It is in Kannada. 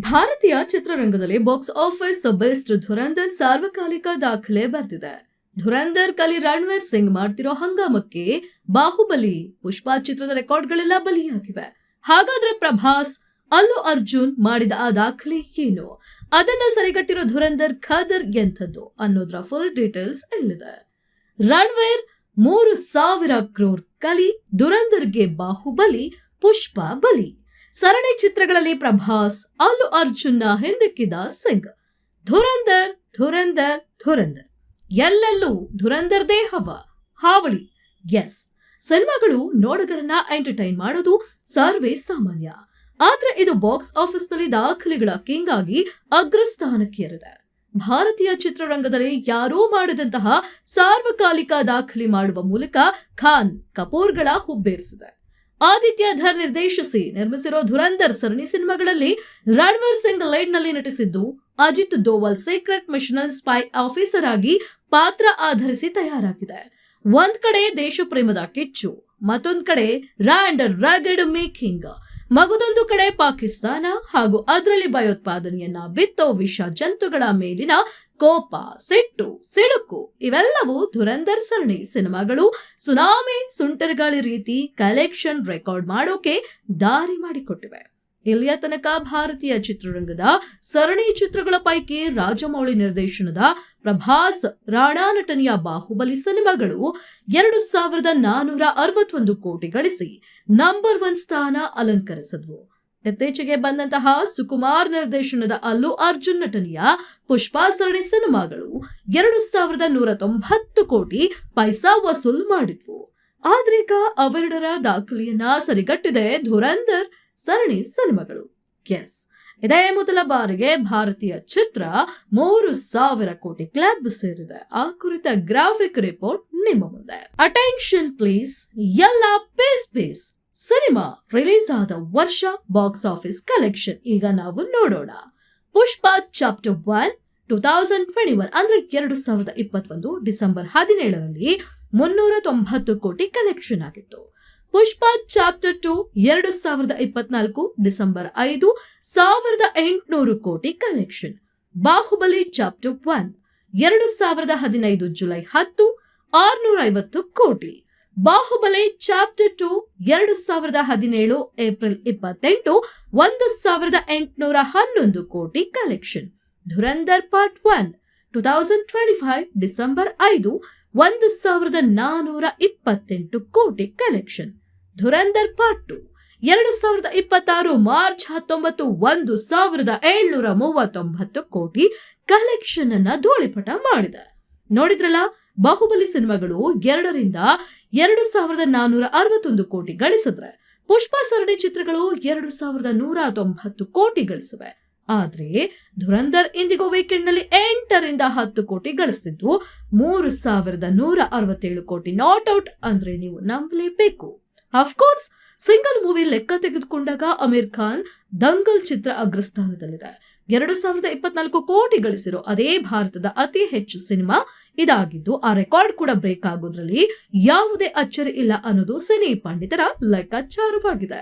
ಭಾರತೀಯ ಚಿತ್ರರಂಗದಲ್ಲಿ ಬಾಕ್ಸ್ ಆಫೀಸ್ ಬೆಸ್ಟ್ ಧುರಂಧರ್ ಸಾರ್ವಕಾಲಿಕ ದಾಖಲೆ ಬರೆದಿದೆ. ಧುರಂಧರ್ ಕಲಿ ರಣವೀರ್ ಸಿಂಗ್ ಮಾಡ್ತಿರೋ ಹಂಗಾಮಕ್ಕೆ ಬಾಹುಬಲಿ, ಪುಷ್ಪ ಚಿತ್ರದ ರೆಕಾರ್ಡ್ಗಳೆಲ್ಲ ಬಲಿಯಾಗಿವೆ. ಹಾಗಾದ್ರೆ ಪ್ರಭಾಸ್, ಅಲ್ಲು ಅರ್ಜುನ್ ಮಾಡಿದ ಆ ದಾಖಲೆ ಏನು? ಅದನ್ನ ಸರಿಗಟ್ಟಿರೋ ಧುರಂಧರ್ ಖದರ್ ಎಂಥದ್ದು ಅನ್ನೋದ್ರ ಫುಲ್ ಡೀಟೇಲ್ಸ್ ಇಲ್ಲಿದೆ. ರಣವೀರ್ 3,000 ಕ್ರೋರ್ ಕಲಿ, ಧುರಂಧರ್ಗೆ ಬಾಹುಬಲಿ, ಪುಷ್ಪ ಬಲಿ. ಸರಣಿ ಚಿತ್ರಗಳಲ್ಲಿ ಪ್ರಭಾಸ್, ಅಲ್ಲು ಅರ್ಜುನ್ನ ಹಿಂದಿಕ್ಕಿದ ಸಿಂಗ್. ಧುರಂಧರ್ ಧುರಂಧರ್ ಧುರಂಧರ್, ಎಲ್ಲೆಲ್ಲೂ ಧುರಂಧರ್ದೇ ಹಾವಳಿ. ಎಸ್, ಸಿನಿಮಾಗಳು ನೋಡುಗರನ್ನ ಎಂಟರ್ಟೈನ್ ಮಾಡೋದು ಸರ್ವೇ ಸಾಮಾನ್ಯ. ಆದ್ರೆ ಇದು ಬಾಕ್ಸ್ ಆಫೀಸ್ ನಲ್ಲಿ ದಾಖಲೆಗಳ ಕಿಂಗ್ ಆಗಿ ಅಗ್ರಸ್ಥಾನಕ್ಕೆ ಏರಿದೆ. ಭಾರತೀಯ ಚಿತ್ರರಂಗದಲ್ಲಿ ಯಾರೂ ಮಾಡದಂತಹ ಸಾರ್ವಕಾಲಿಕ ದಾಖಲೆ ಮಾಡುವ ಮೂಲಕ ಖಾನ್ ಕಪೂರ್ಗಳ ಹುಬ್ಬೇರಿಸಿದೆ. ಆದಿತ್ಯ ಧರ್ ನಿರ್ದೇಶಿಸಿ ನಿರ್ಮಿಸಿರೋ ಧುರಂಧರ್ ಸರಣಿ ಸಿನಿಮಾಗಳಲ್ಲಿ ರಣವೀರ್ ಸಿಂಗ್ ಲೀಡ್ ನಲ್ಲಿ ನಟಿಸಿದ್ದು, Ajit Doval secret mission spy officer ಆಗಿ ಪಾತ್ರ ಆಧರಿಸಿ ತಯಾರಾಗಿದೆ. ಒಂದ್ ಕಡೆ ದೇಶ ಪ್ರೇಮದ ಕಿಚ್ಚು, ಮತ್ತೊಂದ್ ಕಡೆ ರ್ಯಾಂಡ್ ರಗಡ್ ಮೇಕಿಂಗ್, ಮಗದೊಂದು ಕಡೆ ಪಾಕಿಸ್ತಾನ ಹಾಗೂ ಅದರಲ್ಲಿ ಭಯೋತ್ಪಾದನೆಯನ್ನ ಬಿತ್ತೋ ವಿಷ ಜಂತುಗಳ ಮೇಲಿನ ಕೋಪ, ಸಿಟ್ಟು, ಸಿಡುಕು ಇವೆಲ್ಲವೂ ಧುರಂಧರ್ ಸರಣಿ ಸಿನಿಮಾಗಳು ಸುನಾಮಿ, ಸುಂಟರಗಾಳಿ ರೀತಿ ಕಲೆಕ್ಷನ್ ರೆಕಾರ್ಡ್ ಮಾಡೋಕೆ ದಾರಿ ಮಾಡಿಕೊಟ್ಟಿವೆ. ಇಲ್ಲಿಯ ತನಕ ಭಾರತೀಯ ಚಿತ್ರರಂಗದ ಸರಣಿ ಚಿತ್ರಗಳ ಪೈಕಿ ರಾಜಮೌಳಿ ನಿರ್ದೇಶನದ ಪ್ರಭಾಸ್, ರಾಣಾ ನಟನೆಯ ಬಾಹುಬಲಿ ಸಿನಿಮಾಗಳು 2,461 ಕೋಟಿ ಗಳಿಸಿ ನಂಬರ್ 1 ಸ್ಥಾನ ಅಲಂಕರಿಸಿದ್ವು. ಇತ್ತೀಚೆಗೆ ಬಂದಂತಹ ಸುಕುಮಾರ್ ನಿರ್ದೇಶನದ ಅಲ್ಲು ಅರ್ಜುನ್ ನಟನೆಯ ಪುಷ್ಪ ಸರಣಿ ಸಿನಿಮಾಗಳು 2,190 ಕೋಟಿ ಪೈಸಾ ವಸೂಲ್ ಮಾಡಿದ್ವು. ಆದ್ರೀಗ ಅವೆರಡರ ದಾಖಲೆಯನ್ನ ಸರಿಗಟ್ಟಿದೆ ಧುರಂಧರ್ ಸರಣಿ ಸಿನಿಮಾಗಳು. ಎಸ್, ಇದೇ ಮೊದಲ ಬಾರಿಗೆ ಭಾರತೀಯ ಚಿತ್ರ 3,000 ಕೋಟಿ ಕ್ಲಬ್ ಸೇರಿದೆ. ಆ ಕುರಿತ ಗ್ರಾಫಿಕ್ ರಿಪೋರ್ಟ್ ನಿಮ್ಮ ಮುಂದೆ. ಅಟೆನ್ಷನ್ ಪ್ಲೀಸ್, ಎಲ್ಲ ಪೇಸ್ ಸಿನಿಮಾ ರಿಲೀಸ್ ಆದ ವರ್ಷ, ಬಾಕ್ಸ್ ಆಫೀಸ್ ಕಲೆಕ್ಷನ್ ಈಗ ನಾವು ನೋಡೋಣ. ಪುಷ್ಪ ಚಾಪ್ಟರ್ 1 2021 ಅಂದ್ರೆ 2021 ಡಿಸೆಂಬರ್ 17ರಲ್ಲಿ 390 ಕೋಟಿ ಕಲೆಕ್ಷನ್ ಆಗಿತ್ತು. ಪುಷ್ಪ ಚಾಪ್ಟರ್ 2 2024 ಡಿಸೆಂಬರ್ 5 1,800 ಕೋಟಿ ಕಲೆಕ್ಷನ್. ಬಾಹುಬಲಿ ಚಾಪ್ಟರ್ 1 2015 ಜುಲೈ 10 650 ಕೋಟಿ. ಬಾಹುಬಲಿ ಚಾಪ್ಟರ್ 2 2017 ಏಪ್ರಿಲ್ 28 1,811 ಕೋಟಿ ಕಲೆಕ್ಷನ್. ಧುರಂಧರ್ ಪಾರ್ಟ್ 1 2025 ಡಿಸೆಂಬರ್ 5 1,428 ಕೋಟಿ ಕಲೆಕ್ಷನ್. ಧುರಂಧರ್ ಪಾರ್ಟ್ 2 2026 ಮಾರ್ಚ್ 19 1,739 ಕೋಟಿ ಕಲೆಕ್ಷನ್ ಅನ್ನ ಧೂಳಿಪಟ ಮಾಡಿದೆ. ನೋಡಿದ್ರಲ್ಲ, ಬಾಹುಬಲಿ ಸಿನಿಮಾಗಳು 2ರಿಂದ 2,461 ಕೋಟಿ ಗಳಿಸಿದ್ರೆ, ಪುಷ್ಪ ಸರಣಿ ಚಿತ್ರಗಳು 2,190 ಕೋಟಿ ಗಳಿಸಿವೆ. ಆದ್ರೆ ಧುರಂಧರ್ ಇಂದಿಗೋ ವೀಕೆಂಡ್ ನಲ್ಲಿ 8ರಿಂದ 10 ಕೋಟಿ ಗಳಿಸ್ತಿದ್ದು, 3,167 ಕೋಟಿ ನಾಟ್ ಔಟ್ ಅಂದ್ರೆ ನೀವು ನಂಬಲೇಬೇಕು. ಅಫ್ಕೋರ್ಸ್, ಸಿಂಗಲ್ ಮೂವಿ ಲೆಕ್ಕ ತೆಗೆದುಕೊಂಡಾಗ ಅಮೀರ್ ಖಾನ್ ದಂಗಲ್ ಚಿತ್ರ ಅಗ್ರಸ್ಥಾನದಲ್ಲಿದೆ. 2,024 ಕೋಟಿ ಗಳಿಸಿರೋ ಅದೇ ಭಾರತದ ಅತಿ ಹೆಚ್ಚು ಸಿನಿಮಾ ಇದಾಗಿದ್ದು, ಆ ರೆಕಾರ್ಡ್ ಕೂಡ ಬ್ರೇಕ್ ಆಗೋದ್ರಲ್ಲಿ ಯಾವುದೇ ಅಚ್ಚರಿ ಇಲ್ಲ ಅನ್ನೋದು ಸಿನಿ ಪಂಡಿತರ ಲೆಕ್ಕಾಚಾರವಾಗಿದೆ.